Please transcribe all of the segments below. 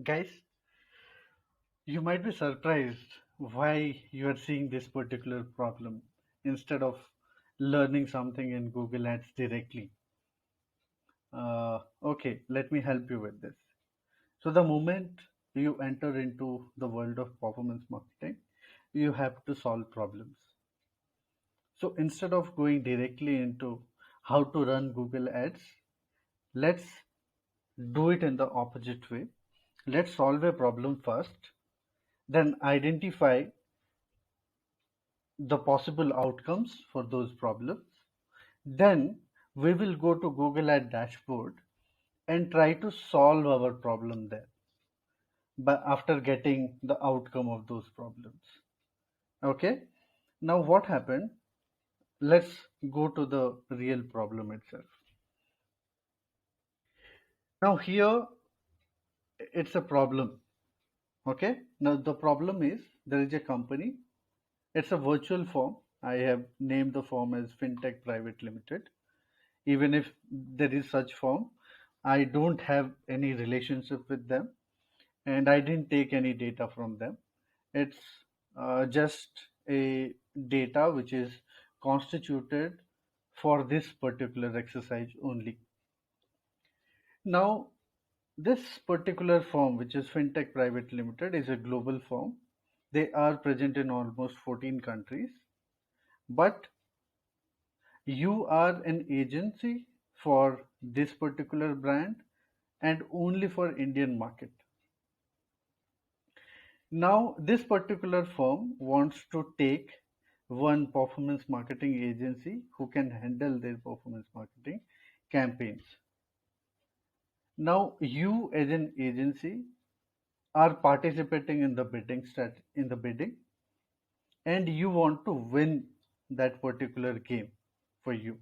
Guys, you might be surprised why you are seeing this particular problem instead of learning something in Google Ads directly. Okay, let me help you with this. So, the moment you enter into the world of performance marketing, you have to solve problems. So, instead of going directly into how to run Google Ads, let's do it in the opposite way. Let's solve a problem first, then identify the possible outcomes for those problems. Then we will go to Google Ad dashboard and try to solve our problem there but after getting the outcome of those problems. Okay, now what happened? Let's go to the real problem itself. Now here it's a problem. Okay, now the problem is there is a company. It's a virtual firm. I have named the firm as Fintech Private Limited. Even if there is such firm, I don't have any relationship with them and I didn't take any data from them. It's just a data which is constituted for this particular exercise only. Now, this particular firm, which is Fintech Private Limited, is a global firm. They are present in almost 14 countries, but you are an agency for this particular brand and only for Indian market. Now, this particular firm wants to take one performance marketing agency who can handle their performance marketing campaigns. Now, you as an agency are participating in the bidding, and you want to win that particular game for you.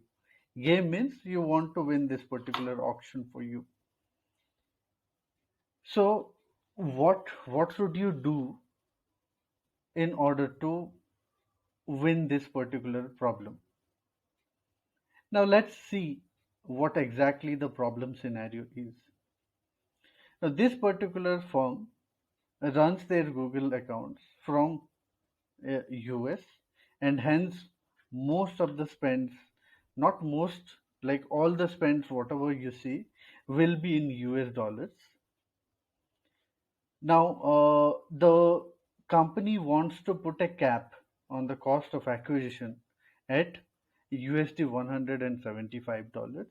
Game means you want to win this particular auction for you. So, what should you do in order to win this particular problem? Now let's see what exactly the problem scenario is. Now this particular firm runs their Google accounts from US, and hence most of the spends, not most, like all the spends whatever you see will be in US dollars. Now the company wants to put a cap on the cost of acquisition at USD $175.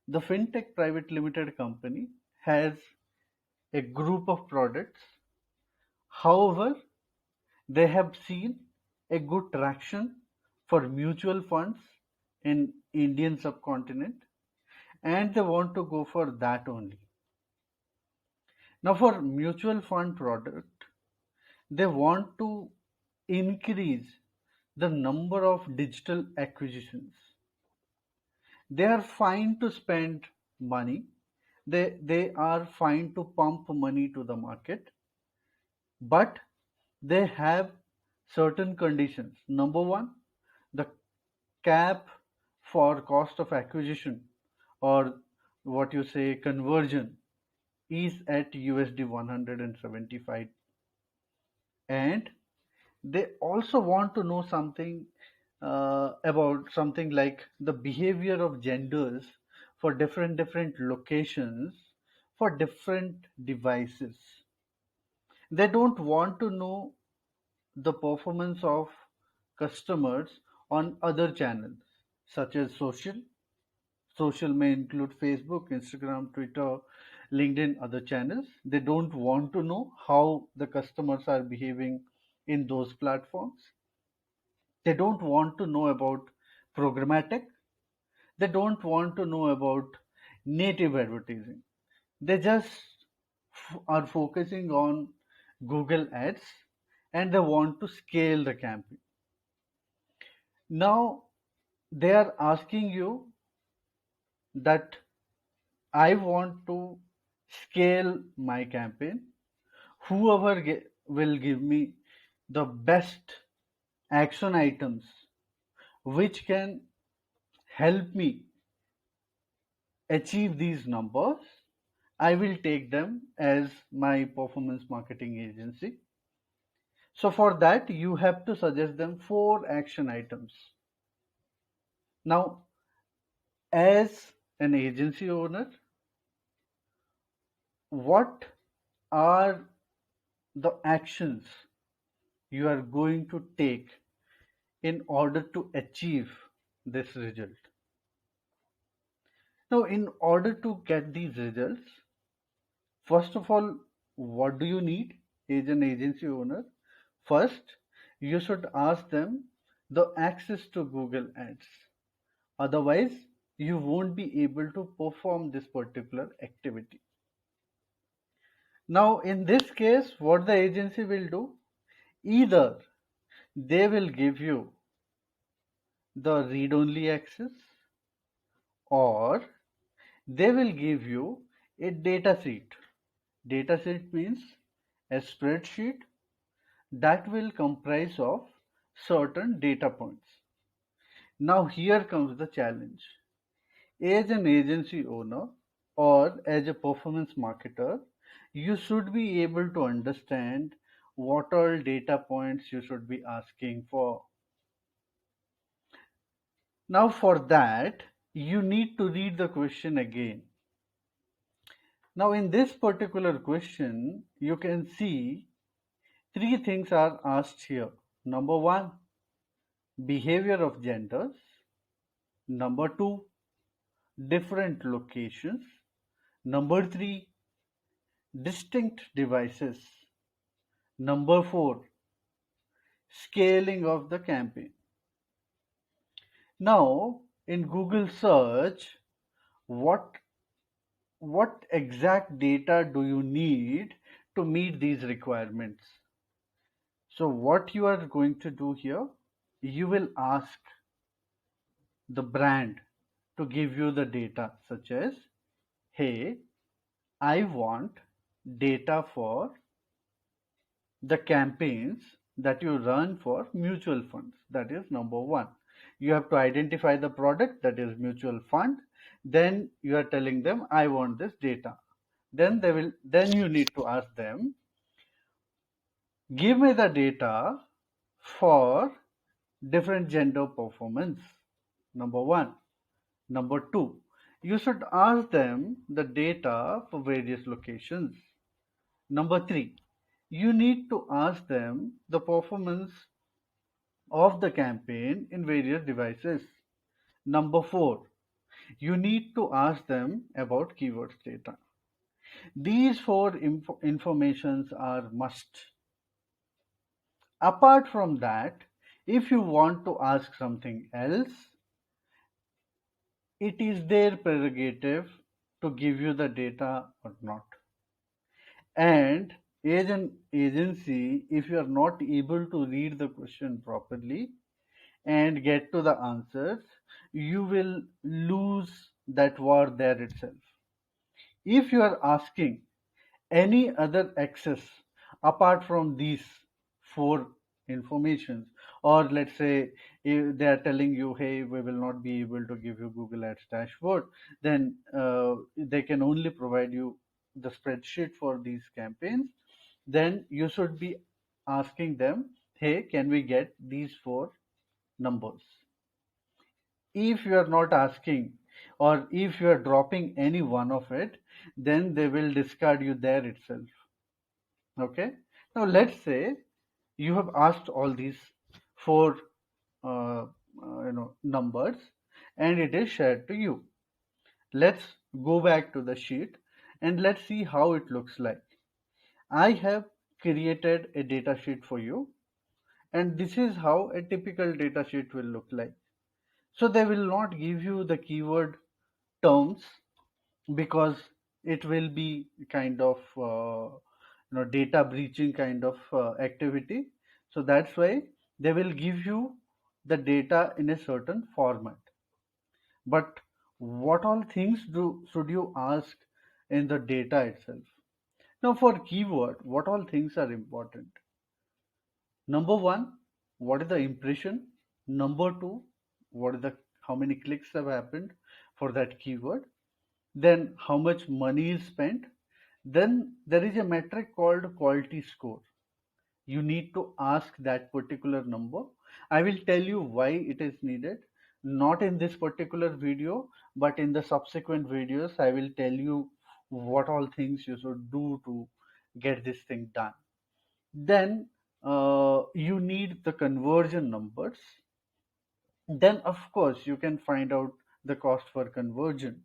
The Fintech Private Limited company has a group of products. However, they have seen a good traction for mutual funds in Indian subcontinent and they want to go for that only. Now for mutual fund product, they want to increase the number of digital acquisitions. They are fine to spend money. They are fine to pump money to the market, but they have certain conditions. Number one, the cap for cost of acquisition or what you say conversion is at USD 175, and they also want to know something about something like the behavior of genders for different locations for different devices. They don't want to know the performance of customers on other channels such as social. Social may include Facebook, Instagram, Twitter, LinkedIn, other channels. They don't want to know how the customers are behaving in those platforms. They don't want to know about programmatic. They don't want to know about native advertising. They just are focusing on Google Ads and they want to scale the campaign. Now they are asking you that I want to scale my campaign. Whoever will give me the best action items which can help me achieve these numbers, I will take them as my performance marketing agency. So for that, you have to suggest them 4 action items. Now, as an agency owner, what are the actions you are going to take in order to achieve this result? Now, in order to get these results, first of all, what do you need as an agency owner? First, you should ask them the access to Google Ads. Otherwise, you won't be able to perform this particular activity. Now, in this case, what the agency will do, either they will give you the read-only access, or they will give you a data sheet. Data sheet means a spreadsheet that will comprise of certain data points. Now here comes the challenge. As an agency owner or as a performance marketer, you should be able to understand what all data points you should be asking for. Now for that, you need to read the question again. Now in this particular question, you can see 3 things are asked here. Number 1, behavior of genders. Number 2, different locations. Number 3, distinct devices. Number 4, scaling of the campaign. Now, in Google search, what exact data do you need to meet these requirements? So what you are going to do here, you will ask the brand to give you the data, such as, hey, I want data for the campaigns that you run for mutual funds. That is number 1. You have to identify the product, that is mutual fund. Then you are telling them, I want this data. Then you need to ask them, give me the data for different gender performance. Number 1. Number 2, you should ask them the data for various locations. Number 3, you need to ask them the performance of the campaign in various devices. Number 4, you need to ask them about keywords data. These 4 informations are must. Apart from that, if you want to ask something else, it is their prerogative to give you the data or not. And as an agency, if you are not able to read the question properly and get to the answers, you will lose that war there itself. If you are asking any other access apart from these 4 informations, or let's say if they are telling you, hey, we will not be able to give you Google Ads dashboard, then they can only provide you the spreadsheet for these campaigns. Then you should be asking them, hey, can we get these 4 numbers? If you are not asking, or if you are dropping any one of it, then they will discard you there itself. Okay, now let's say you have asked all these 4 numbers and it is shared to you. Let's go back to the sheet and let's see how it looks like. I have created a data sheet for you, and this is how a typical data sheet will look like. So they will not give you the keyword terms because it will be kind of data breaching kind of activity. So that's why they will give you the data in a certain format. But what all things should you ask in the data itself? Now for keyword, what all things are important? Number 1, what is the impression? Number 2, what is the how many clicks have happened for that keyword? then how much money is spent, then there is a metric called quality score. You need to ask that particular number. I will tell you why it is needed, not in this particular video, but in the subsequent videos. I will tell you what all things you should do to get this thing done. Then you need the conversion numbers. Then, of course, you can find out the cost for conversion.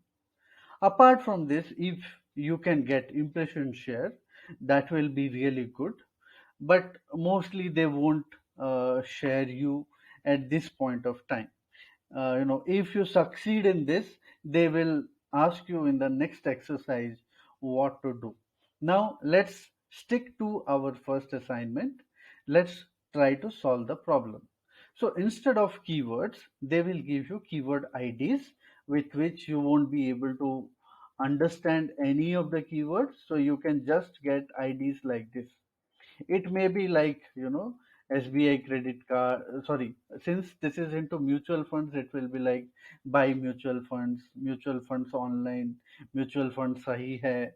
Apart from this, if you can get impression share, that will be really good, but mostly they won't share you at this point of time. If you succeed in this, they will ask you in the next exercise what to do. Now let's stick to our first assignment. Let's try to solve the problem. So instead of keywords, they will give you keyword IDs with which you won't be able to understand any of the keywords, so you can just get IDs like this. It may be like, SBI credit card, sorry, since this is into mutual funds, it will be like buy mutual funds online, mutual funds sahi hai,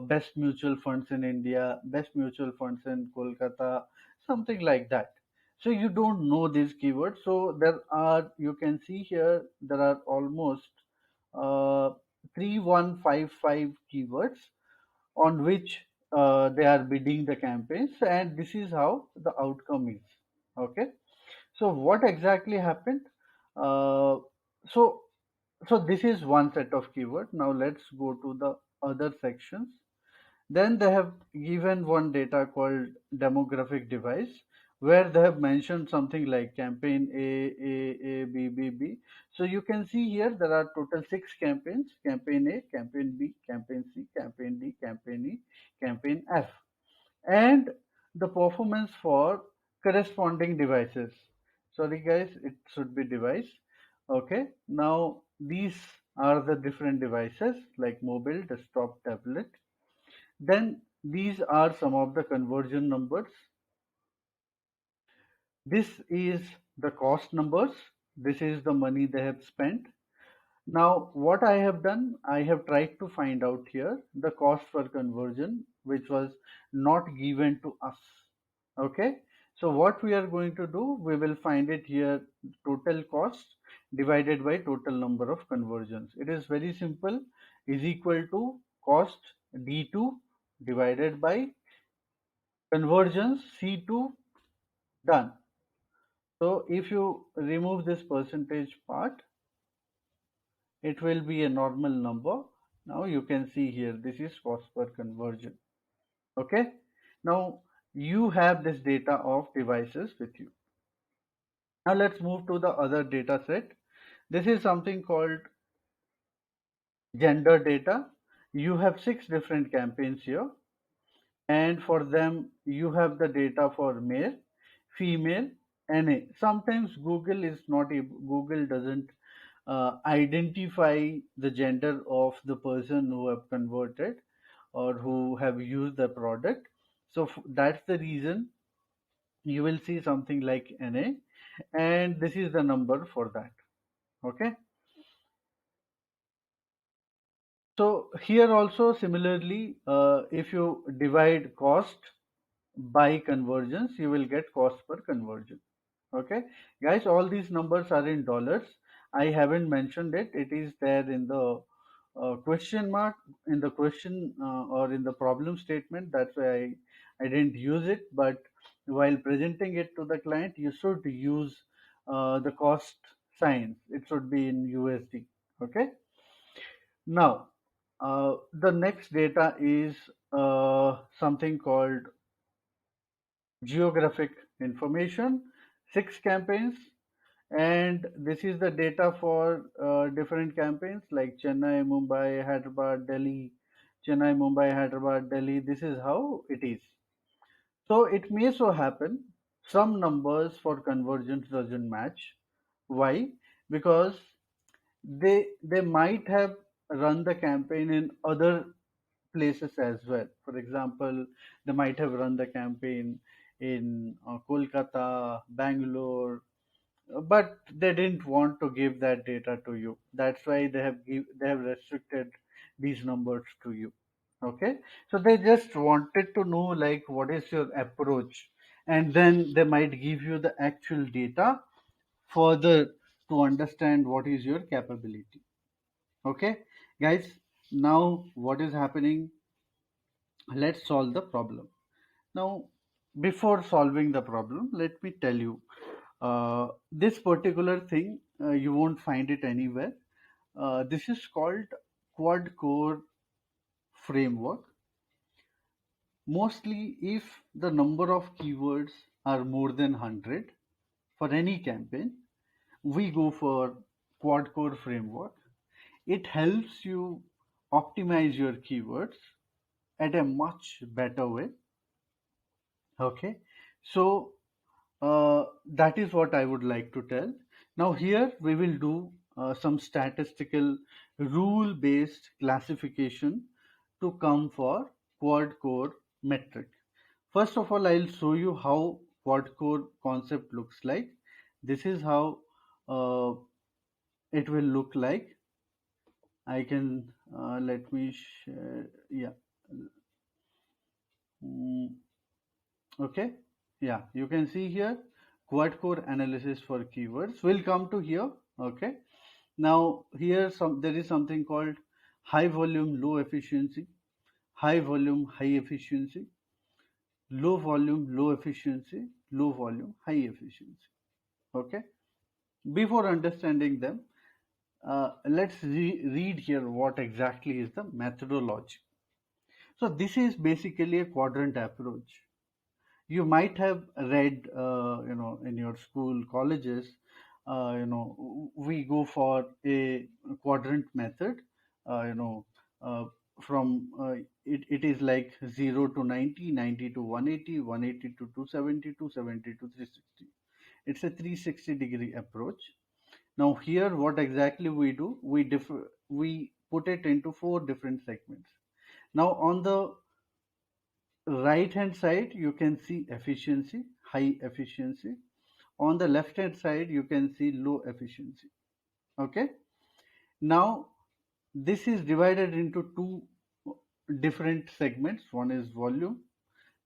best mutual funds in India, best mutual funds in Kolkata, something like that. So you don't know these keywords, so there are, you can see here, there are almost 3155 keywords on which they are bidding the campaigns, and this is how the outcome is. Okay, so what exactly happened? uh, so so this is one set of keyword. Now let's go to the other sections. Then they have given one data called demographic device, where they have mentioned something like campaign A, B, B, B. So you can see here there are total six campaigns: campaign A, campaign B, campaign C, campaign D, campaign E, campaign F, and the performance for corresponding devices. Sorry guys, it should be device. Okay, now these are the different devices like mobile, desktop, tablet. Then these are some of the conversion numbers. This is the cost numbers. This is the money they have spent. Now, what I have done, I have tried to find out here the cost for conversion, which was not given to us. Okay. So what we are going to do, we will find it here, total cost divided by total number of conversions. It is very simple, is equal to cost D2 divided by conversions C2, done. So if you remove this percentage part, it will be a normal number. Now you can see here, this is cost per conversion. Okay. Now you have this data of devices with you. Now let's move to the other data set. This is something called gender data. You have six different campaigns here, and for them you have the data for male, female, NA. Sometimes Google doesn't identify the gender of the person who have converted or who have used the product. So that's the reason you will see something like NA, and this is the number for that. Okay. So here also similarly, if you divide cost by conversions, you will get cost per conversion. Okay, guys, all these numbers are in dollars. I haven't mentioned it. It is there in the question mark in the question or in the problem statement. That's why I didn't use it. But while presenting it to the client, you should use the cost signs. It should be in USD. Okay. Now, the next data is something called geographic information, six campaigns, and this is the data for different campaigns like Chennai, Mumbai, Hyderabad, Delhi, Chennai, Mumbai, Hyderabad, Delhi. This is how it is. So it may so happen some numbers for conversions doesn't match. Why? Because they might have run the campaign in other places as well. For example, they might have run the campaign in Kolkata, Bangalore, but they didn't want to give that data to you. That's why they have restricted these numbers to you. Okay, so they just wanted to know like what is your approach, and then they might give you the actual data further to understand what is your capability. Okay, guys, now what is happening? Let's solve the problem. Now, before solving the problem, let me tell you this particular thing, you won't find it anywhere. This is called quad core framework. Mostly, if the number of keywords are more than 100 for any campaign, we go for quad core framework. It helps you optimize your keywords at a much better way. Okay, so that is what I would like to tell. Now, here we will do some statistical rule based classification to come for quad core metric. First of all, I'll show you how quad core concept looks like. This is how uh, it will look like. I can let me share. Yeah. Mm, okay. Yeah, you can see here quad core analysis for keywords. We'll come to here. Okay. Now here there is something called high volume, low efficiency, high volume, high efficiency, low volume, low efficiency, low volume, high efficiency. Okay. Before understanding them, let's read here what exactly is the methodology. So this is basically a quadrant approach. You might have read, in your school, colleges, we go for a quadrant method, you know, uh, from it is like 0 to 90, 90 to 180, 180 to 270, 270 to 360. It's a 360-degree approach. Now here, what exactly we do? We put it into four different segments. Now on the right hand side, you can see efficiency, high efficiency. On the left hand side, you can see low efficiency. Okay. Now this is divided into two different segments. One is volume,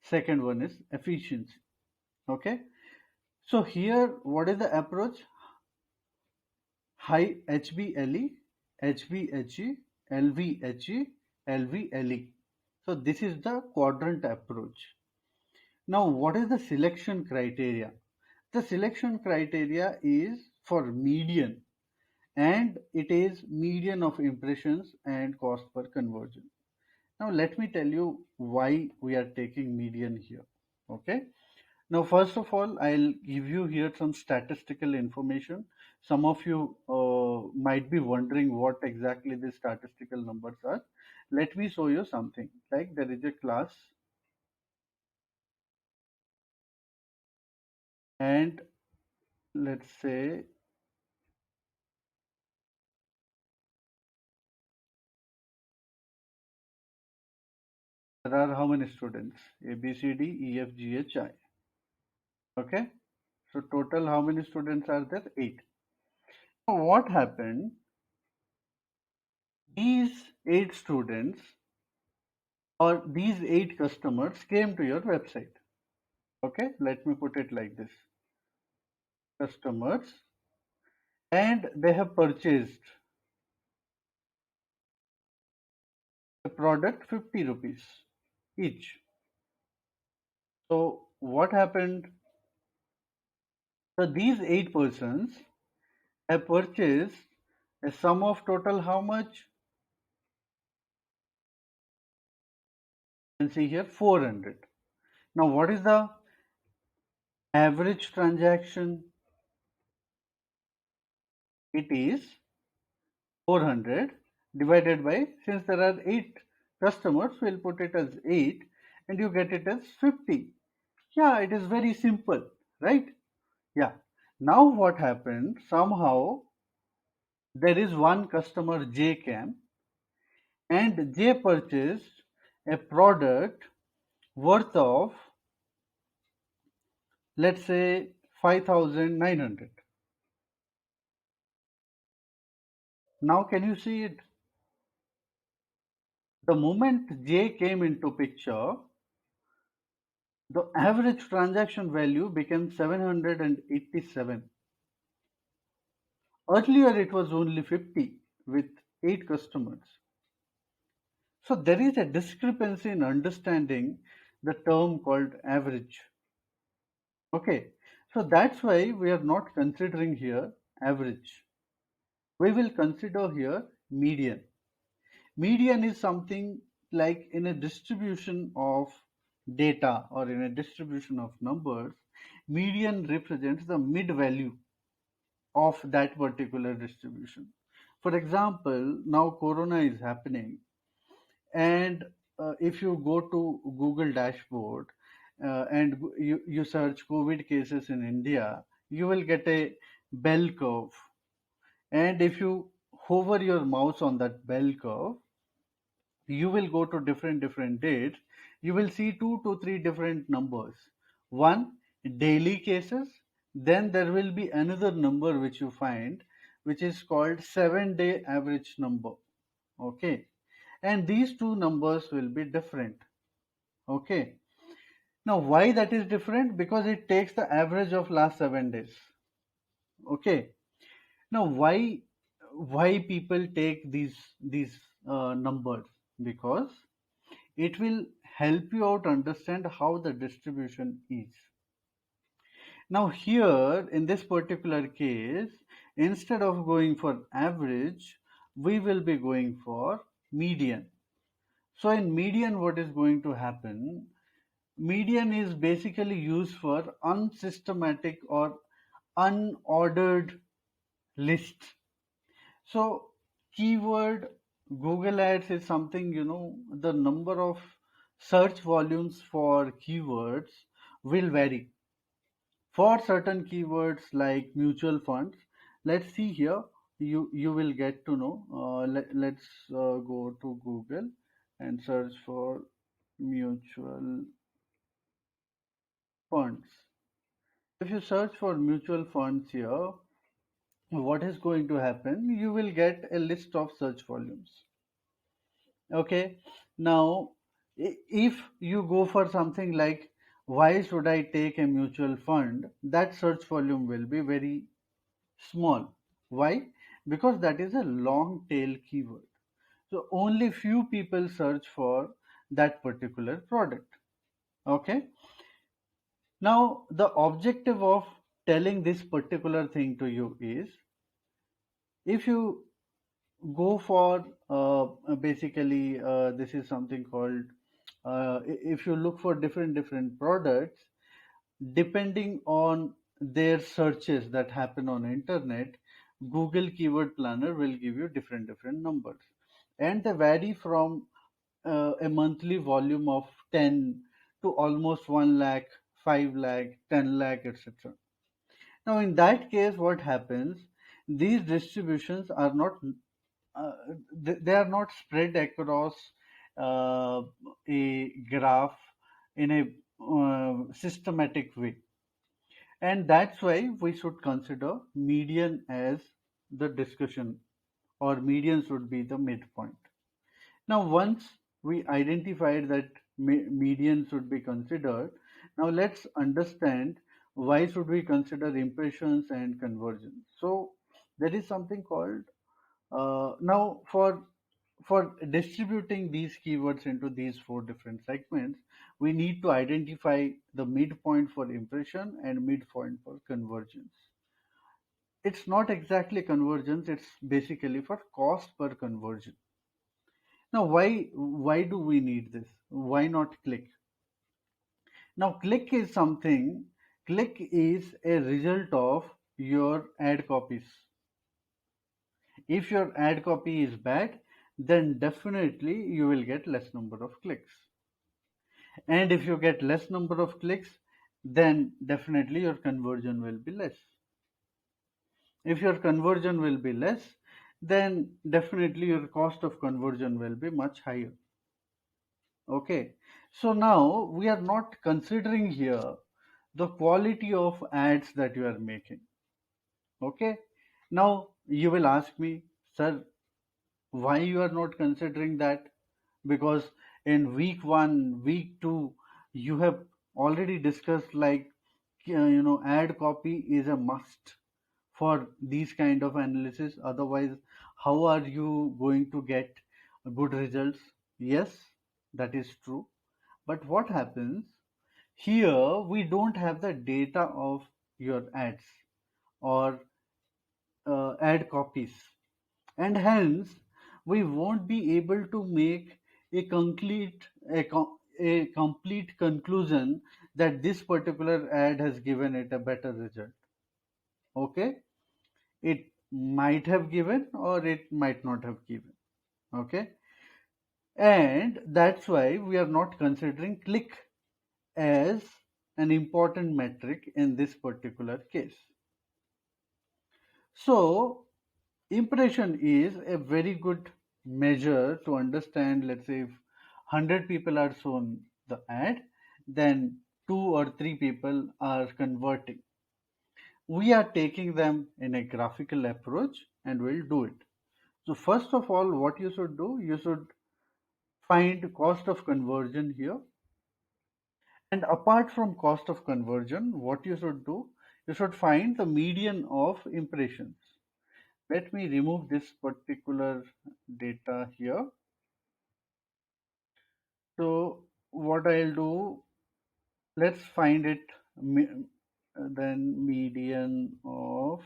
second one is efficiency. Okay. So here, what is the approach? High HBLE, HBHE, LVHE, LVLE. So this is the quadrant approach. Now, what is the selection criteria? The selection criteria is for median, and it is median of impressions and cost per conversion. Now, let me tell you why we are taking median here. Okay. Now, first of all, I'll give you here some statistical information. Some of you might be wondering what exactly these statistical numbers are. Let me show you something. Like there is a class, and let's say there are how many students? A, B, C, D, E, F, G, H, I. Okay. So total how many students are there? 8. Now what happened? These 8 students or these 8 customers came to your website. Okay. Let me put it like this. Customers, and they have purchased a product 50 rupees each. So what happened? So these 8 persons have purchased a sum of total how much? You can see here 400. Now what is the average transaction? It is 400 divided by, since there are 8 customers, we'll put it as 8 and you get it as 50. Yeah, it is very simple, right? Yeah. Now what happened? Somehow there is one customer J came and J purchased a product worth of, let's say, 5,900. Now can you see it? The moment J came into picture, the average transaction value became 787. Earlier it was only 50 with 8 customers. So there is a discrepancy in understanding the term called average. Okay, so that's why we are not considering here average. We will consider here median. Median is something like in a distribution of data or in a distribution of numbers, median represents the mid value of that particular distribution. For example, now Corona is happening, and if you go to Google dashboard and you search COVID cases in India, you will get a bell curve. And if you hover your mouse on that bell curve, you will go to different dates. You will see 2 to 3 different numbers. One, daily cases. Then there will be another number which you find, which is called 7-day average number. Okay, and these two numbers will be different. Okay, now why that is different? Because it takes the average of last 7 days. Okay, now why people take these numbers? Because it will help you out understand how the distribution is. Now here in this particular case, instead of going for average, we will be going for median. So in median, what is going to happen? Median is basically used for unsystematic or unordered lists. So keyword Google Ads is something, the number of search volumes for keywords will vary. For certain keywords like mutual funds, let's see here, you will get to know. Let's go to Google and search for mutual funds. If you search for mutual funds here, what is going to happen? You will get a list of search volumes. Okay, now if you go for something like why should I take a mutual fund, that search volume will be very small. Why? Because that is a long tail keyword. So only few people search for that particular product. Okay, now the objective of telling this particular thing to you is, if you go for basically this is something called if you look for different products, depending on their searches that happen on internet, Google keyword planner will give you different numbers, and they vary from a monthly volume of 10 to almost 1 lakh, 5 lakh, 10 lakh, etc. Now in that case, what happens, these distributions are not uh, they are not spread across uh, a graph in a systematic way, and that's why we should consider median as the discussion, or median should be the midpoint. Now once we identified that median should be considered, now let's understand why should we consider impressions and conversions. So there is something called now for distributing these keywords into these 4 different segments, we need to identify the midpoint for impression and midpoint for convergence. It's not exactly convergence, it's basically for cost per conversion. Now why do we need this? Why not click? Now click is a result of your ad copies. If your ad copy is bad, then definitely you will get less number of clicks. And if you get less number of clicks, then definitely your conversion will be less. If your conversion will be less, then definitely your cost of conversion will be much higher. Okay. So now we are not considering here the quality of ads that you are making. Okay. Now you will ask me, sir, why you are not considering that? because in week 1, week 2, you have already discussed like ad copy is a must for these kind of analysis. Otherwise, how are you going to get good results? Yes, that is true. But what happens here, we don't have the data of your ads or ad copies, and hence we won't be able to make a complete conclusion that this particular ad has given it a better result. Okay, it might have given or it might not have given. Okay, and that's why we are not considering click as an important metric in this particular case. So impression is a very good measure to understand. Let's say if 100 people are shown the ad, then 2 or 3 people are converting. We are taking them in a graphical approach and we'll do it. So first of all, what you should do, you should find cost of conversion here. And apart from cost of conversion, what you should do, you should find the median of impressions. Let me remove this particular data here. So what I'll do, let's find it then median of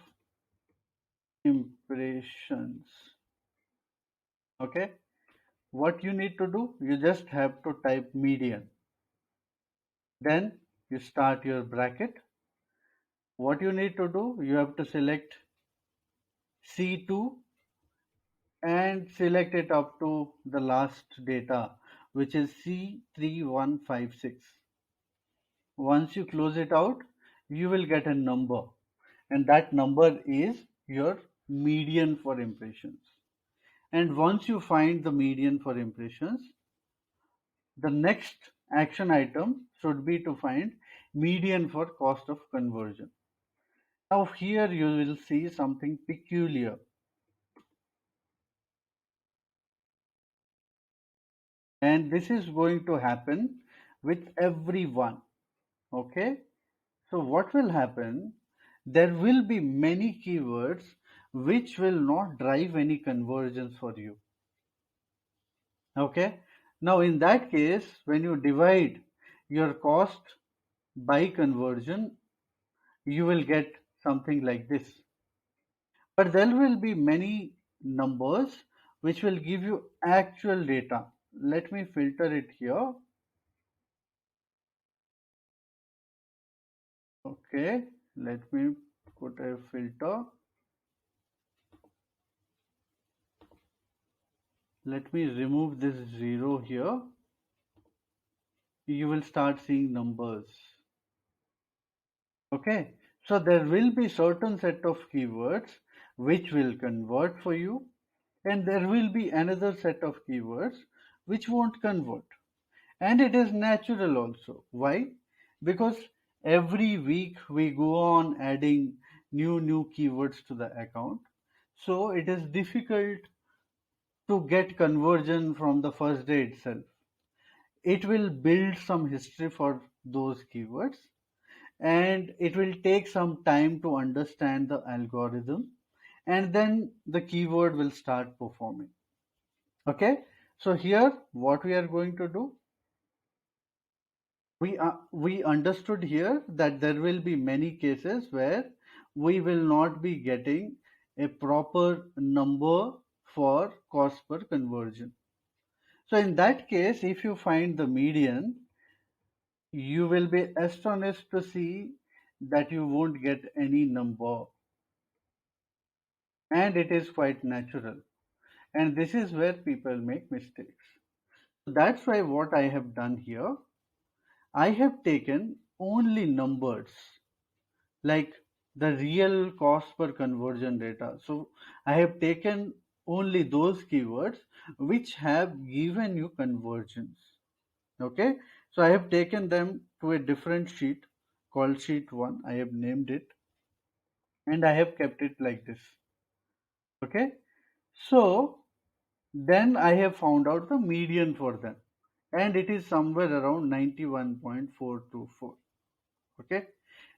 impressions. Okay, what you need to do, you just have to type median. Then you start your bracket. What you need to do, you have to select C2 and select it up to the last data, which is C3156. Once you close it out, you will get a number, and that number is your median for impressions. And once you find the median for impressions, the next action item should be to find median for cost of conversion. Now here you will see something peculiar. And this is going to happen with everyone. Okay, so what will happen, there will be many keywords which will not drive any conversions for you. Okay, now in that case, when you divide your cost by conversion, you will get something like this. But there will be many numbers which will give you actual data. Let me filter it here. Okay, let me put a filter. Let me remove this 0 here. You will start seeing numbers. Okay, so there will be certain set of keywords which will convert for you, and there will be another set of keywords which won't convert. And it is natural also. Why? Because every week we go on adding new keywords to the account. So it is difficult to get conversion from the first day itself. It will build some history for those keywords, and it will take some time to understand the algorithm, and then the keyword will start performing. Okay, so here what we are going to do, we understood here that there will be many cases where we will not be getting a proper number for cost per conversion. So in that case, if you find the median, you will be astonished to see that you won't get any number, and it is quite natural, and this is where people make mistakes. That's why what I have done here, I have taken only numbers like the real cost per conversion data. So I have taken only those keywords which have given you conversions. Okay, so I have taken them to a different sheet called sheet 1. I have named it and I have kept it like this. Okay, so Then I have found out the median for them, and it is somewhere around 91.424. Okay.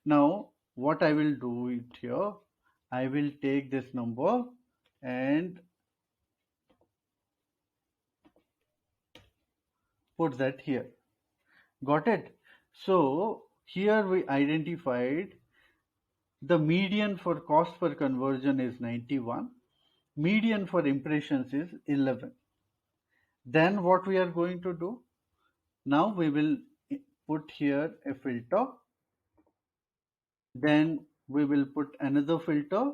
Now what I will do it here, I will take this number and put that here. Got it? So here we identified the median for cost per conversion is 91. Median for impressions is 11. Then what we are going to do? Now we will put here a filter. Then we will put another filter.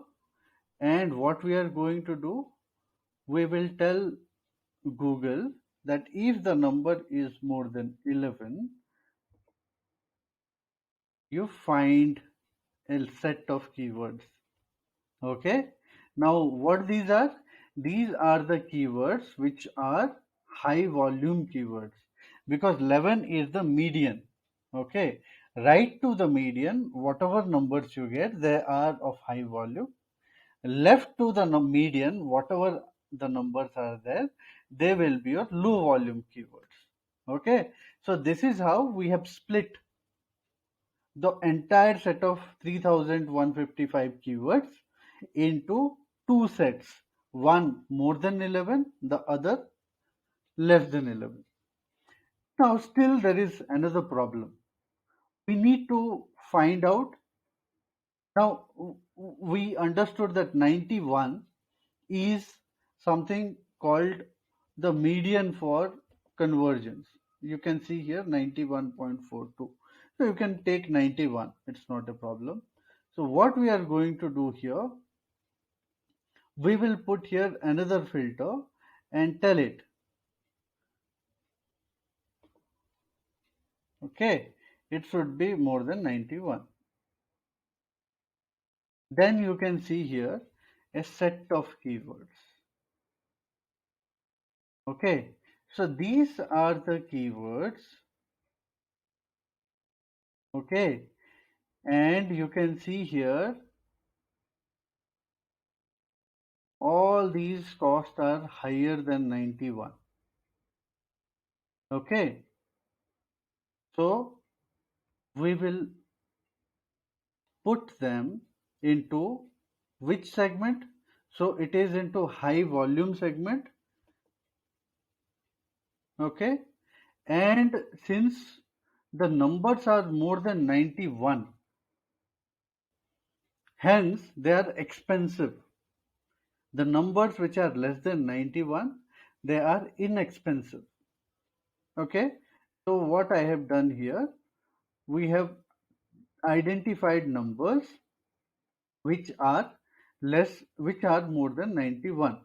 And what we are going to do? We will tell Google that if the number is more than 11, you find a set of keywords. Okay. Now what these are? These are the keywords which are high volume keywords, because 11 is the median. Okay. Right to the median, whatever numbers you get, they are of high volume. Left to the median, whatever the numbers are there, they will be your low volume keywords. Okay. So this is how we have split the entire set of 3155 keywords into two sets, one more than 11, the other less than 11. Now still there is another problem. We need to find out. Now we understood that 91 is something called the median for conversions. You can see here 91.42. So you can take 91, it's not a problem. So what we are going to do here, we will put here another filter and tell it, okay, it should be more than 91. Then you can see here a set of keywords. Okay, so these are the keywords. Okay, and you can see here all these costs are higher than 91. Okay, so we will put them into which segment? So it is into high volume segment. Okay, and since the numbers are more than 91, hence they are expensive. The numbers which are less than 91, they are inexpensive. Okay, so what I have done here, we have identified numbers which are which are more than 91.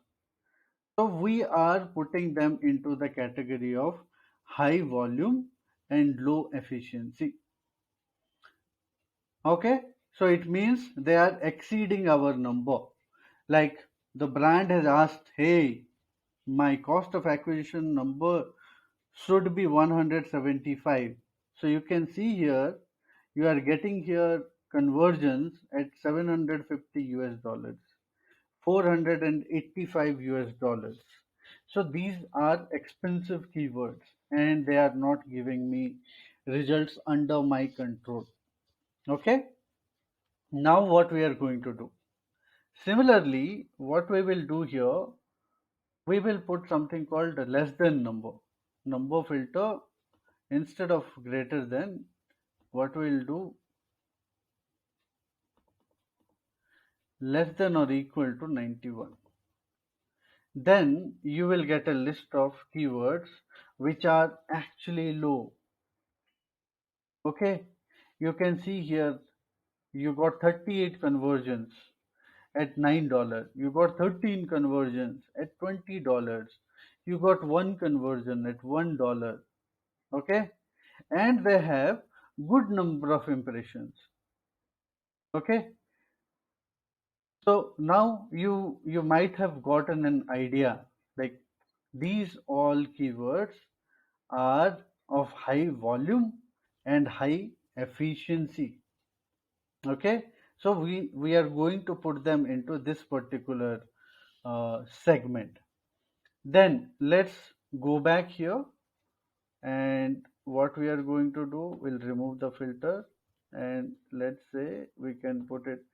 So we are putting them into the category of high volume and low efficiency. Okay, so it means they are exceeding our number. Like the brand has asked, hey, my cost of acquisition number should be 175. So you can see here, you are getting here conversions at 750 US dollars, 485 US dollars. So these are expensive keywords and they are not giving me results under my control. Okay. Now what we are going to do? Similarly, what we will do here, we will put something called less than number filter. Instead of greater than, what we will do, less than or equal to 91. Then you will get a list of keywords which are actually low. Okay, you can see here you got 38 conversions at $9. You got 13 conversions at $20. You got one conversion at $1. Okay, and they have good number of impressions. Okay, so now you might have gotten an idea, like these all keywords are of high volume and high efficiency. Okay, so we are going to put them into this particular segment. Then let's go back here, and what we are going to do, we'll remove the filter, and let's say we can put it.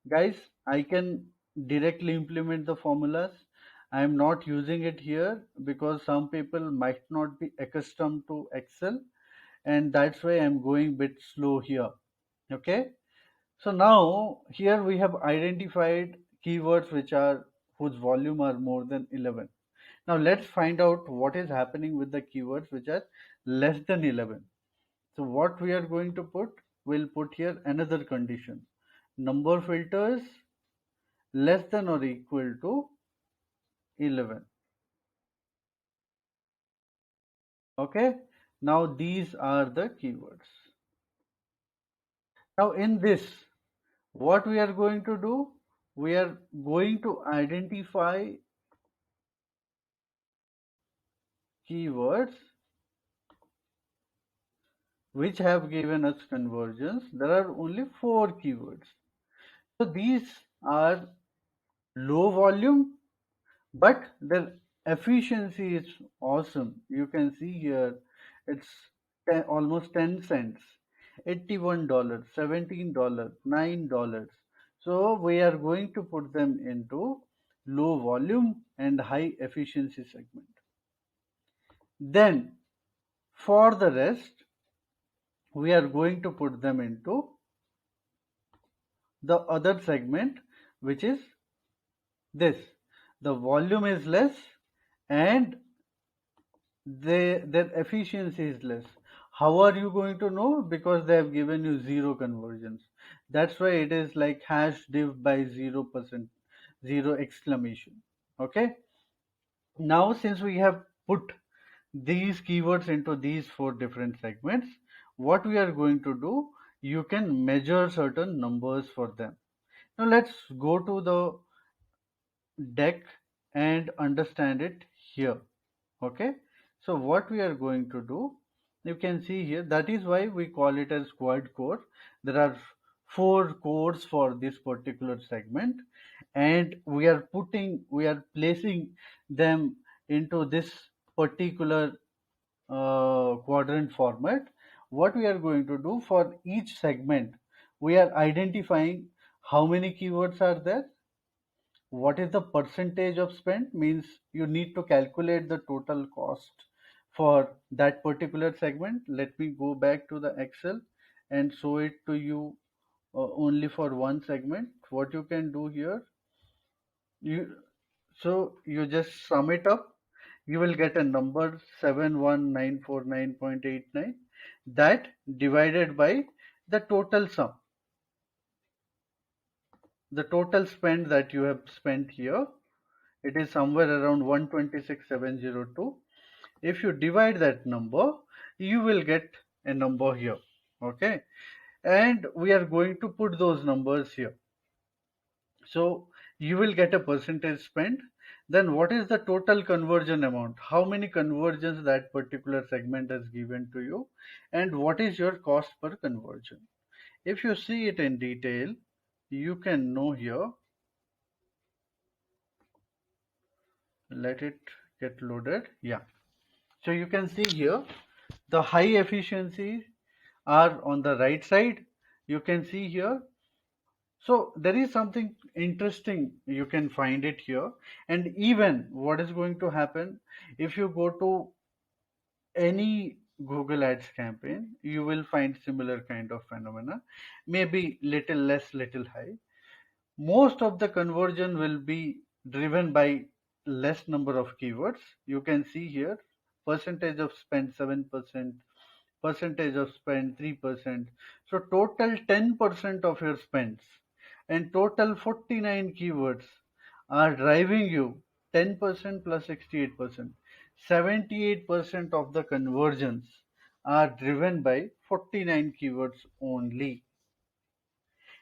Guys, I can directly implement the formulas. I am not using it here because some people might not be accustomed to Excel, and that's why I'm going bit slow here. Okay, so now here we have identified keywords which are whose volume are more than 11. Now let's find out what is happening with the keywords which are less than 11. So what we are going to put, we'll put here another condition. Number filters less than or equal to 11. Okay, now these are the keywords. Now in this, what we are going to do, we are going to identify keywords which have given us conversions. There are only 4 keywords. So these are low volume, but the efficiency is awesome. You can see here it's almost 10 cents, $81, $17, $9. So we are going to put them into low volume and high efficiency segment. Then for the rest, we are going to put them into the other segment, which is this. The volume is less and their efficiency is less. How are you going to know? Because they have given you zero conversions. That's why it is like hash div by 0%, zero exclamation. Okay. Now, since we have put these keywords into these 4 different segments, what we are going to do, you can measure certain numbers for them. Now, let's go to the deck and understand it here. Okay, so what we are going to do, you can see here, that is why we call it as quad core. There are 4 cores for this particular segment, and we are placing them into this particular quadrant format. What we are going to do, for each segment we are identifying how many keywords are there, what is the percentage of spend, means you need to calculate the total cost for that particular segment. Let me go back to the Excel and show it to you only for one segment. What you can do here, you you just sum it up, you will get a number 71949.89, that divided by the total sum, the total spend that you have spent here. It is somewhere around 126,702. If you divide that number, you will get a number here. Okay, and we are going to put those numbers here. So you will get a percentage spent. Then what is the total conversion amount? How many conversions that particular segment has given to you, and what is your cost per conversion? If you see it in detail, you can know here. Let it get loaded. Yeah. So you can see here the high efficiency are on the right side. You can see here. So there is something interesting, you can find it here. And even what is going to happen, if you go to any Google Ads campaign, you will find similar kind of phenomena, maybe little less, little high. Most of the conversion will be driven by less number of keywords. You can see here percentage of spend 7%, percentage of spend 3%. So total 10% of your spends and total 49 keywords are driving you 10% plus 68%. 78% of the conversions are driven by 49 keywords only,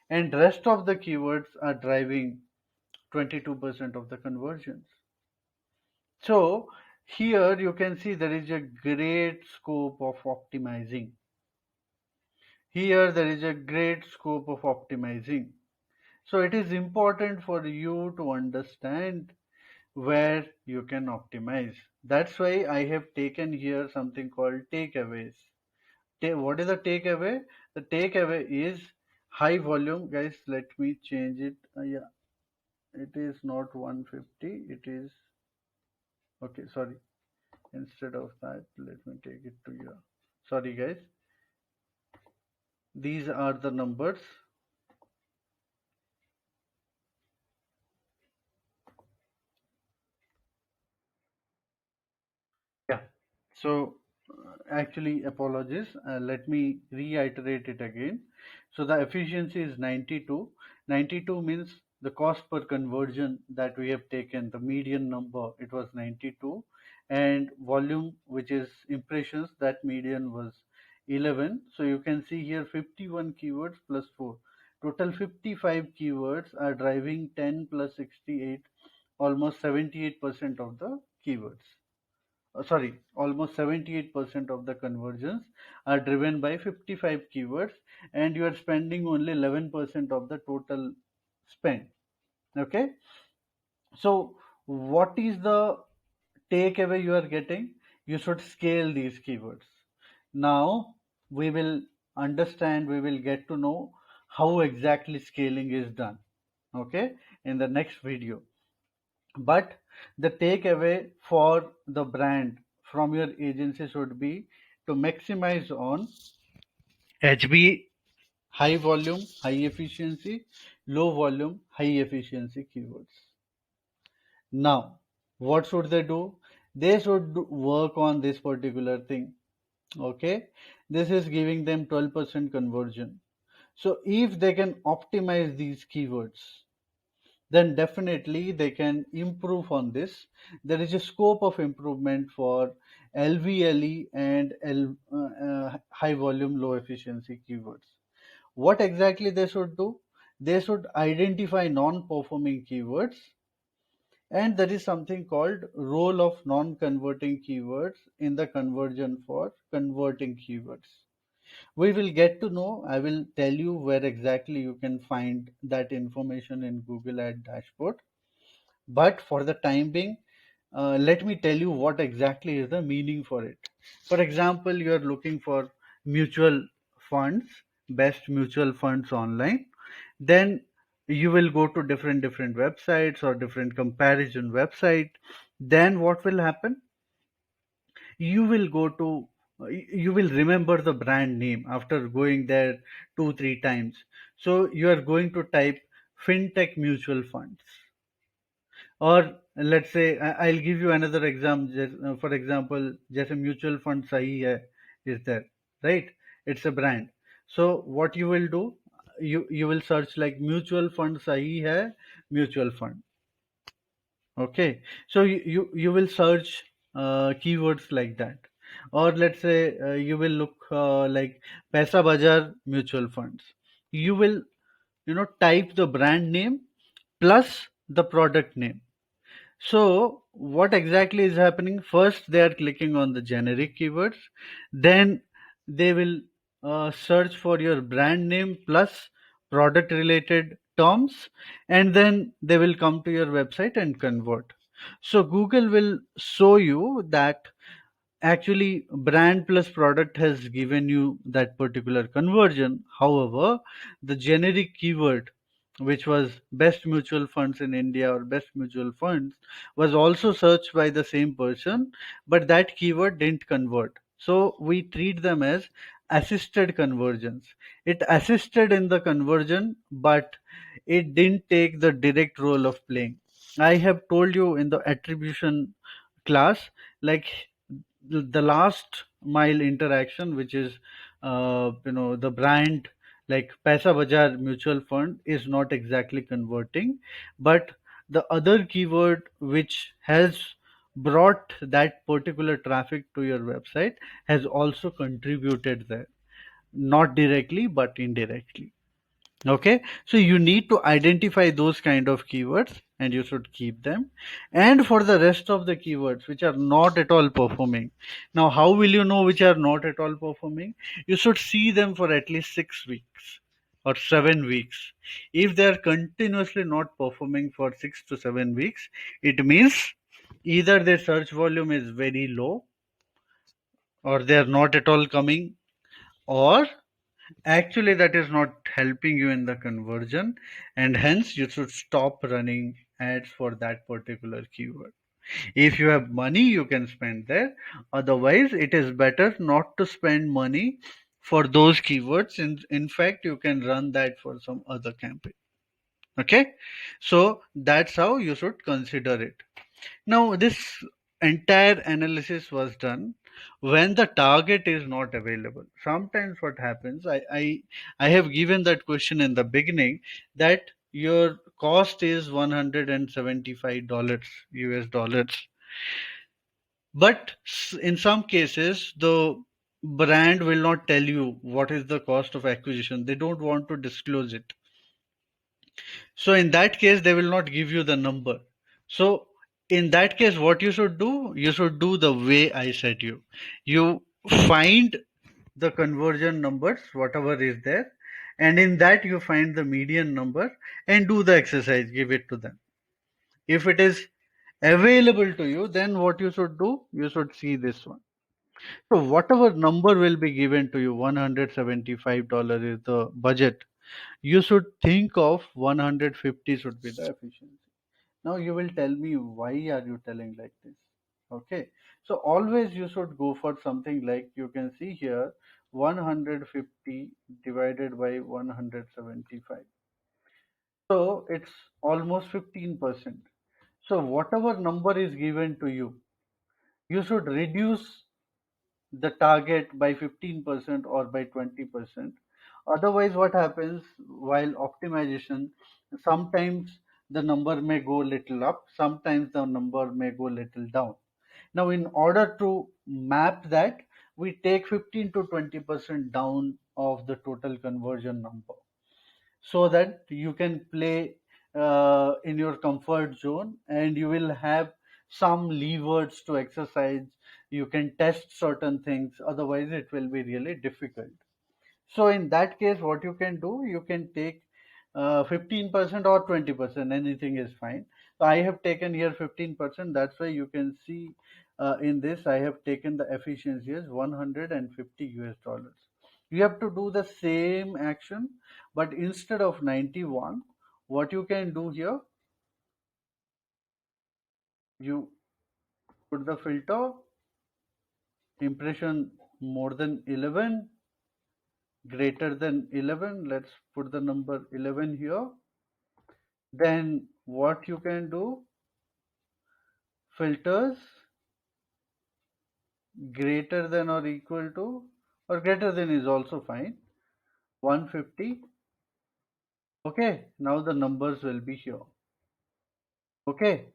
and rest of the keywords are driving 22% of the conversions. So here you can see there is a great scope of optimizing. Here there is a great scope of optimizing. So it is important for you to understand where you can optimize. That's why I have taken here something called takeaways. What is the takeaway? The takeaway is high volume. Guys, let me change it. Yeah, it is not 150. It is okay. Sorry. Instead of that, let me take it to here. Sorry, guys. These are the numbers. Yeah. So actually, apologies. Let me reiterate it again. So the efficiency is 92. 92 means the cost per conversion that we have taken, the median number, it was 92. And volume, which is impressions, that median was 11. So you can see here 51 keywords plus 4. Total 55 keywords are driving 10 plus 68, almost 78% of the keywords. Sorry, almost 78% of the conversions are driven by 55 keywords, and you are spending only 11% of the total spend. Okay, so what is the takeaway you are getting? You should scale these keywords. Now we will understand, we will get to know how exactly scaling is done, okay, in the next video. But the takeaway for the brand from your agency should be to maximize on HB, high volume, high efficiency, low volume, high efficiency keywords. Now, what should they do? They should work on this particular thing. Okay, this is giving them 12% conversion. So, if they can optimize these keywords, then definitely they can improve on this. There is a scope of improvement for LVLE and high volume, low efficiency keywords. What exactly they should do? They should identify non-performing keywords, and there is something called role of non-converting keywords in the conversion for converting keywords. We will get to know. I will tell you where exactly you can find that information in Google Ad dashboard. But for the time being, let me tell you what exactly is the meaning for it. For example, you are looking for mutual funds, best mutual funds online. Then you will go to different websites or different comparison website. Then what will happen? You will go to you will remember the brand name after going there 2 3 times. So you are going to type fintech mutual funds, or let's say I'll give you another example. For example, जैसे mutual fund सही है is there, right? It's a brand. So what you will do, you will search like mutual fund सही है mutual fund. Okay, so you will search keywords like that, or let's say you will look like Paisa Bazaar mutual funds. You will type the brand name plus the product name. So what exactly is happening? First, they are clicking on the generic keywords. Then they will search for your brand name plus product related terms, and then they will come to your website and convert. So Google will show you that actually brand plus product has given you that particular conversion. However, the generic keyword, which was best mutual funds in India or best mutual funds, was also searched by the same person, but that keyword didn't convert. So we treat them as assisted conversions. It assisted in the conversion, but it didn't take the direct role of playing. I have told you in the attribution class, like the last mile interaction, which is the brand like Paisa Bazaar mutual fund is not exactly converting, but the other keyword which has brought that particular traffic to your website has also contributed there, not directly but indirectly. Okay, so you need to identify those kind of keywords and you should keep them. And for the rest of the keywords which are not at all performing, now how will you know which are not at all performing? You should see them for at least 6 weeks. or 7 weeks. If they are continuously not performing for 6 to 7 weeks, it means either their search volume is very low, or they are not at all coming, or actually that is not helping you in the conversion, and hence you should stop running ads for that particular keyword. If you have money, you can spend there. Otherwise, it is better not to spend money for those keywords. In fact, you can run that for some other campaign. Okay, so that's how you should consider it. Now, this entire analysis was done when the target is not available. Sometimes what happens, I have given that question in the beginning, that your cost is $175 US dollars. But in some cases, the brand will not tell you what is the cost of acquisition. They don't want to disclose it. So in that case, they will not give you the number. So in that case, what you should do? You should do the way I said you. You find the conversion numbers, whatever is there, and in that you find the median number and do the exercise, give it to them. If it is available to you, then what you should do? You should see this one. So whatever number will be given to you, $175 is the budget. You should think of 150 should be the efficiency. Now you will tell me, why are you telling like this? Okay. So always you should go for something like, you can see here, 150 divided by 175. So it's almost 15%. So whatever number is given to you should reduce the target by 15% or by 20%. Otherwise, what happens while optimization, sometimes the number may go little up, sometimes the number may go little down. Now, in order to map that, we take 15 to 20% down of the total conversion number, so that you can play in your comfort zone, and you will have some levers to exercise. You can test certain things, otherwise it will be really difficult. So in that case, what you can do, you can take 15% or 20%, anything is fine. So I have taken here 15%. That's why you can see in this, I have taken the efficiency as 150 US dollars. You have to do the same action, but instead of 91, what you can do here, you put the filter, impression more than 11, greater than 11. Let's put the number 11 here. Then what you can do, filters greater than or equal to, or greater than is also fine, 150. Okay, now the numbers will be here. Okay,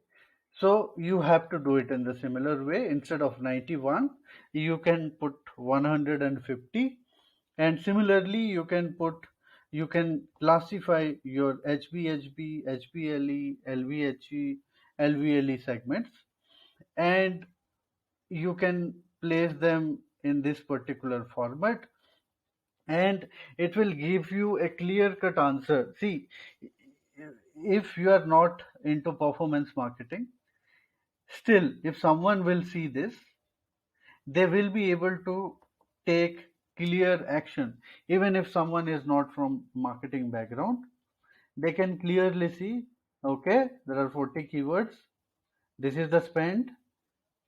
so you have to do it in the similar way. Instead of 91, you can put 150, and similarly you can classify your HBHB, HBLE, LVHE, LVLE segments, and you can place them in this particular format, and it will give you a clear cut answer. See, if you are not into performance marketing, still if someone will see this, they will be able to take clear action. Even if someone is not from marketing background, they can clearly see, okay, there are 40 keywords, this is the spend,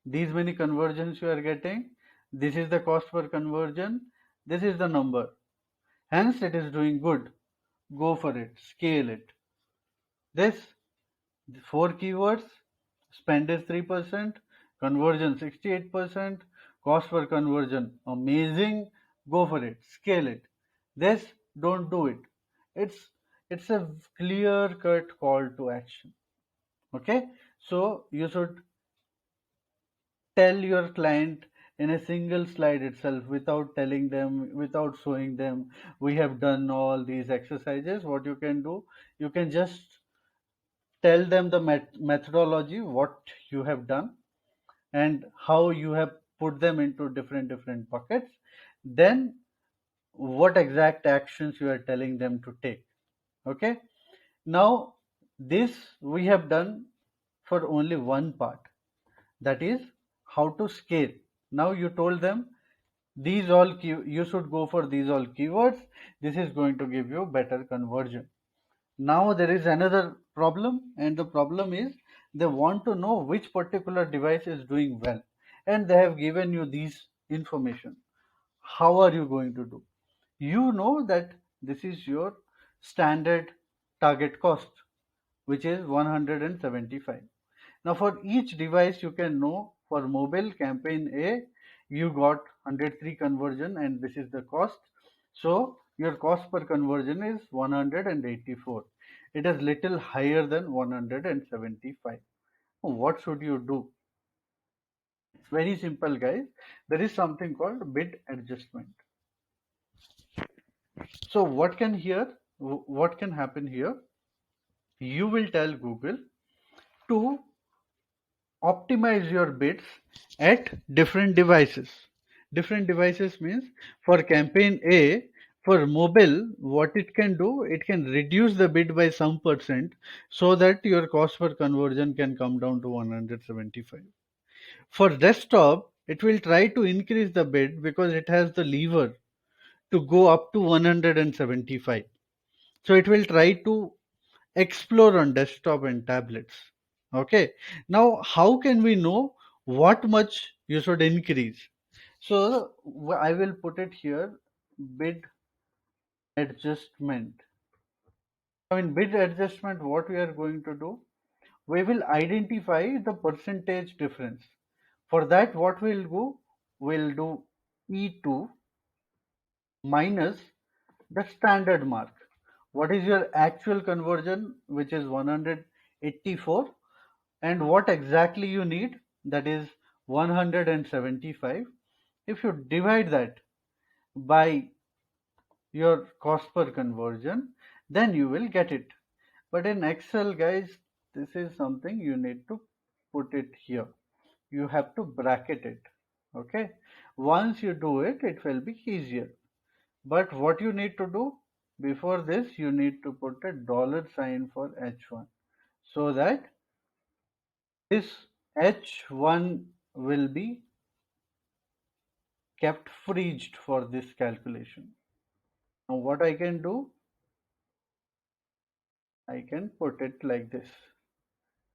these many conversions you are getting, this is the cost per conversion, this is the number, hence it is doing good, go for it, scale it. This 4 keywords, spend is 3%, conversion 68%, cost per conversion amazing, go for it, scale it. This, don't do it. It's a clear cut call to action. Okay, so you should tell your client in a single slide itself, without telling them, without showing them we have done all these exercises. What you can do, you can just tell them the methodology, what you have done, and how you have put them into different buckets. Then what exact actions you are telling them to take. Okay. Now, this we have done for only one part, that is how to scale. Now you told them these all you should go for these all keywords. This is going to give you better conversion. Now there is another problem, and the problem is they want to know which particular device is doing well, and they have given you these information. How are you going to do? You know that this is your standard target cost, which is 175. Now for each device you can know, for mobile campaign A you got 103 conversion and this is the cost. So your cost per conversion is 184. It is little higher than 175. What should you do? It's very simple, guys. There is something called bid adjustment. So what can happen here? You will tell Google to optimize your bids at different devices. Different devices means for campaign A, for mobile, what it can do, it can reduce the bid by some percent so that your cost per conversion can come down to 175. For desktop, it will try to increase the bid because it has the lever to go up to 175. So it will try to explore on desktop and tablets. Okay. Now, how can we know what much you should increase? So I will put it here, bid adjustment. Now in bid adjustment, what we are going to do, we will identify the percentage difference. For that, what we'll do E2 minus the standard mark. What is your actual conversion, which is 184, and what exactly you need, that is 175. If you divide that by your cost per conversion, then you will get it. But in Excel, guys, this is something you need to put it here. You have to bracket it. Okay. Once you do it, it will be easier. But what you need to do before this, you need to put a dollar sign for H1 so that this H1 will be kept freezed for this calculation. Now what I can do, I can put it like this.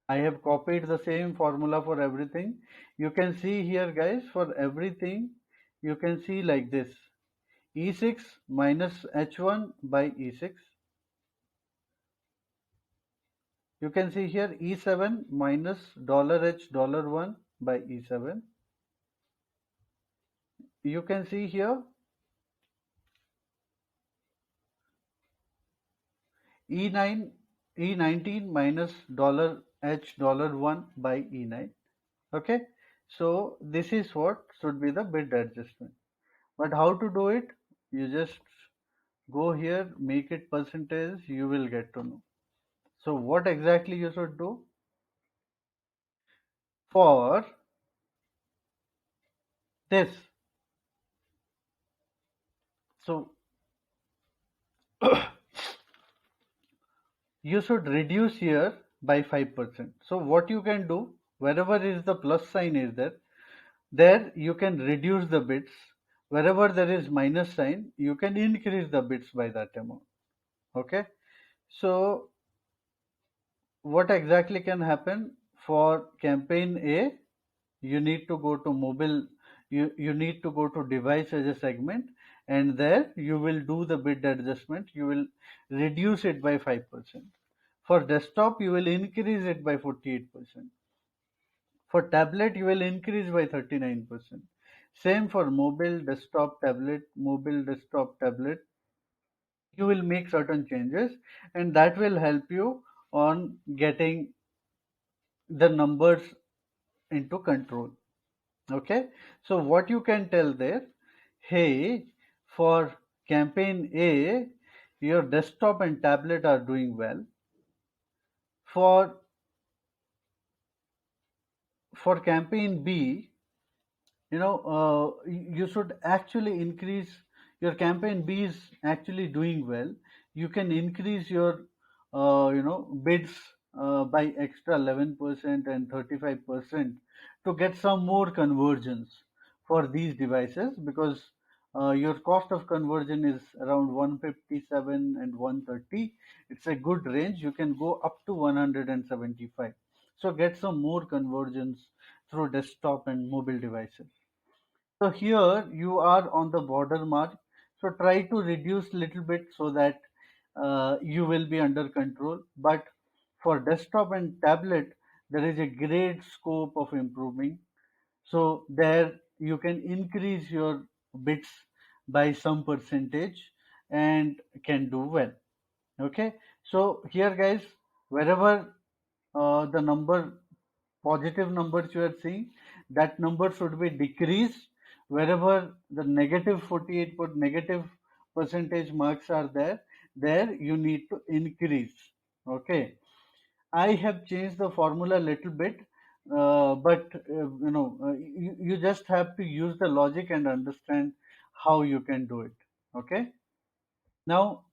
I have copied the same formula for everything. You can see here, guys, for everything you can see like this: E6 minus H1 by E6. You can see here E7 minus $H $1 by E7. You can see here E9 E19 minus $H $1 by E9. Okay, so this is what should be the bid adjustment. But how to do it? You just go here, make it percentage, you will get to know. So what exactly you should do? For this, so you should reduce here by 5%. So what you can do, wherever is the plus sign is there you can reduce the bits. Wherever there is minus sign, you can increase the bits by that amount. Okay. So what exactly can happen for campaign A? You need to go to mobile, you need to go to device as a segment, and there you will do the bid adjustment. You will reduce it by 5%. For desktop, you will increase it by 48%. For tablet, you will increase by 39%. Same for mobile, desktop, tablet, mobile, desktop, tablet. You will make certain changes, and that will help you on getting the numbers into control. Okay. So what you can tell there, hey, for campaign A, your desktop and tablet are doing well. For campaign B, you should actually increase your campaign B is actually doing well, you can increase your bids by extra 11% and 35% to get some more conversions for these devices, because your cost of conversion is around 157 and 130. It's a good range. You can go up to 175. So get some more conversions through desktop and mobile devices. So here you are on the border mark. So try to reduce little bit so that you will be under control. But for desktop and tablet, there is a great scope of improving. So there you can increase your bits by some percentage and can do well. Okay. So here guys, wherever the number positive numbers you are seeing, that number should be decreased. Wherever the negative 48 put negative percentage marks are there, there you need to increase. Okay, I have changed the formula a little bit, but you just have to use the logic and understand how you can do it. Okay, now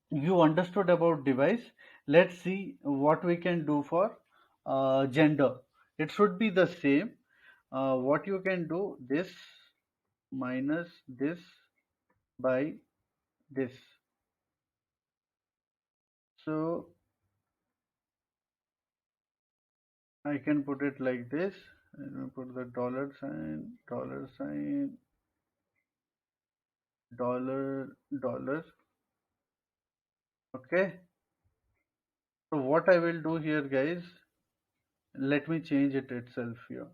you understood about device. Let's see what we can do for gender. It should be the same. What you can do, this minus this by this. So I can put it like this. And put the dollar sign, dollar. Okay. So what I will do here, guys, let me change it itself here.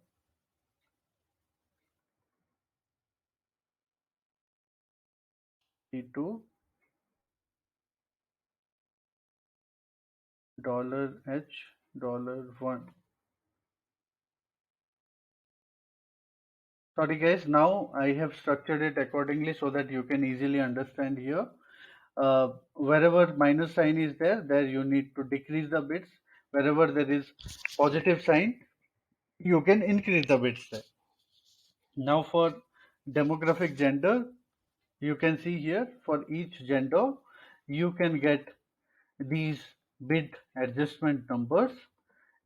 E2 $H $1. Sorry guys, now I have structured it accordingly so that you can easily understand here. Wherever minus sign is there, there you need to decrease the bits. Wherever there is positive sign, you can increase the bits there. Now for demographic gender, you can see here for each gender, you can get these bit adjustment numbers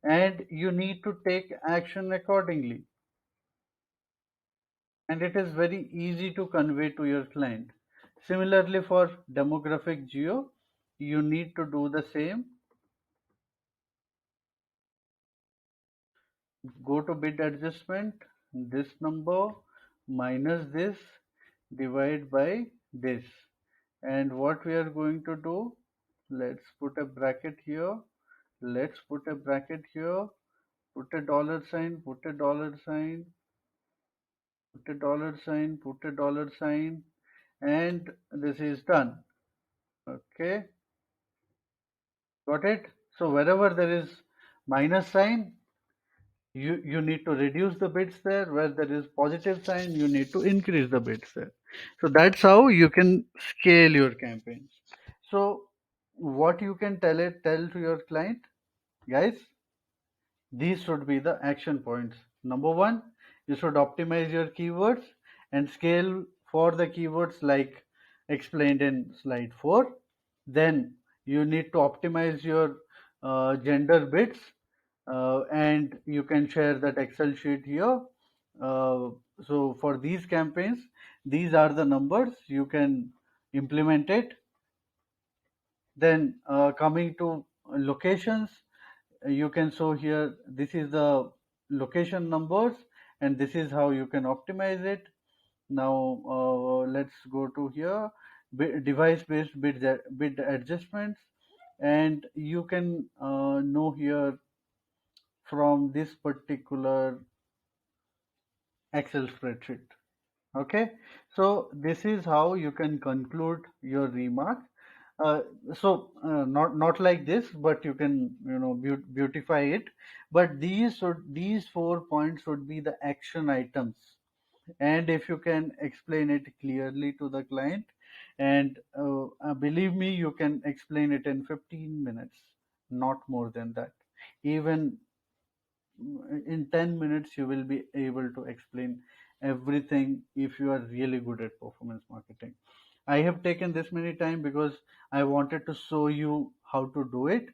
and you need to take action accordingly. And it is very easy to convey to your client. Similarly, for demographic geo, you need to do the same. Go to bid adjustment, this number minus this, divide by this. And what we are going to do, let's put a bracket here, let's put a bracket here, put a dollar sign, put a dollar sign, put a dollar sign, put a dollar sign, and this is done. Okay, got it? So wherever there is minus sign, you need to reduce the bits there. Where there is positive sign, you need to increase the bits there. So that's how you can scale your campaigns. So what you can tell to your client, guys, these should be the action points. Number one, you should optimize your keywords and scale for the keywords like explained in slide 4. Then you need to optimize your gender bits, and you can share that Excel sheet here. So for these campaigns, these are the numbers. You can implement it. Then coming to locations, you can show here, this is the location numbers and this is how you can optimize it. Now let's go to here, device based bid adjustments, and you can know here from this particular Excel spreadsheet. Okay, so this is how you can conclude your remark. uh, not like this, but you can beautify it. But these 4 points should be the action items, and if you can explain it clearly to the client, and believe me, you can explain it in 15 minutes, not more than that. Even in 10 minutes you will be able to explain everything if you are really good at performance marketing. I have taken this many time because I wanted to show you how to do it.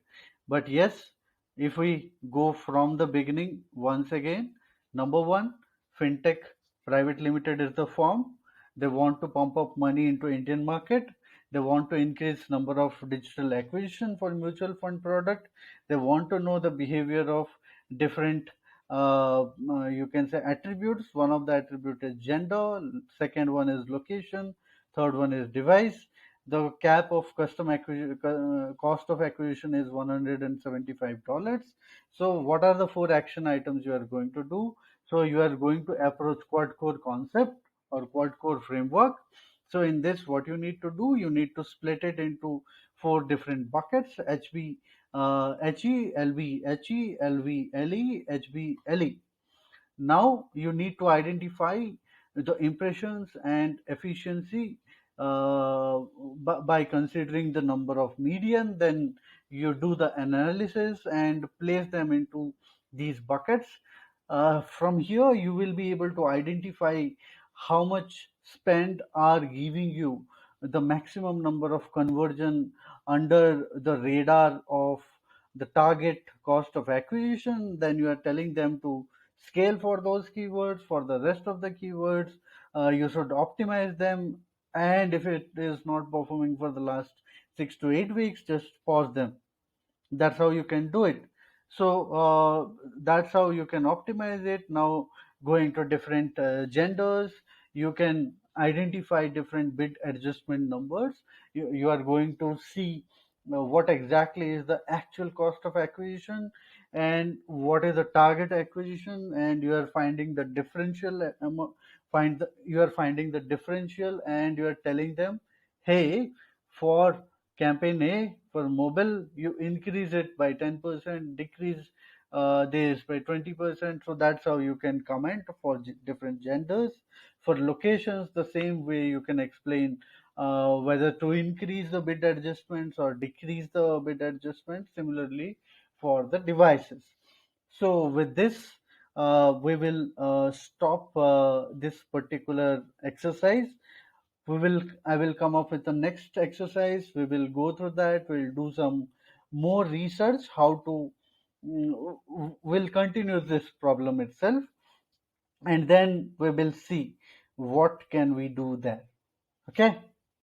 But yes, if we go from the beginning once again, number one, fintech private limited is the firm. They want to pump up money into Indian market. They want to increase number of digital acquisition for mutual fund product. They want to know the behavior of different you can say attributes. One of the attribute is gender. Second one is location. Third one is device. The cap of cost of acquisition is $175. So what are the four action items you are going to do? So you are going to approach quad core concept or quad core framework. So in this, what you need to do, you need to split it into four different buckets: HB, HE, LV, HE, LV, LE, HB, LE. Now you need to identify the impressions and efficiency by considering the number of median. Then you do the analysis and place them into these buckets. From here, you will be able to identify how much spend are giving you the maximum number of conversion under the radar of the target cost of acquisition. Then you are telling them to scale for those keywords. For the rest of the keywords, you should optimize them, and if it is not performing for the last 6 to 8 weeks, just pause them. That's how you can do it. So that's how you can optimize it. Now, going to different genders, you can identify different bid adjustment numbers. You are going to see what exactly is the actual cost of acquisition and what is the target acquisition, and you are finding the differential you are finding the differential, and you are telling them, hey, for campaign A for mobile, you increase it by 10%, decrease this by 20%. So that's how you can comment for different genders. For locations, the same way you can explain whether to increase the bid adjustments or decrease the bid adjustments. Similarly, for the devices. So with this, we will stop this particular exercise. I will come up with the next exercise. We will go through that. We'll do some more research how to we'll continue this problem itself, and then we will see what can we do there. Okay.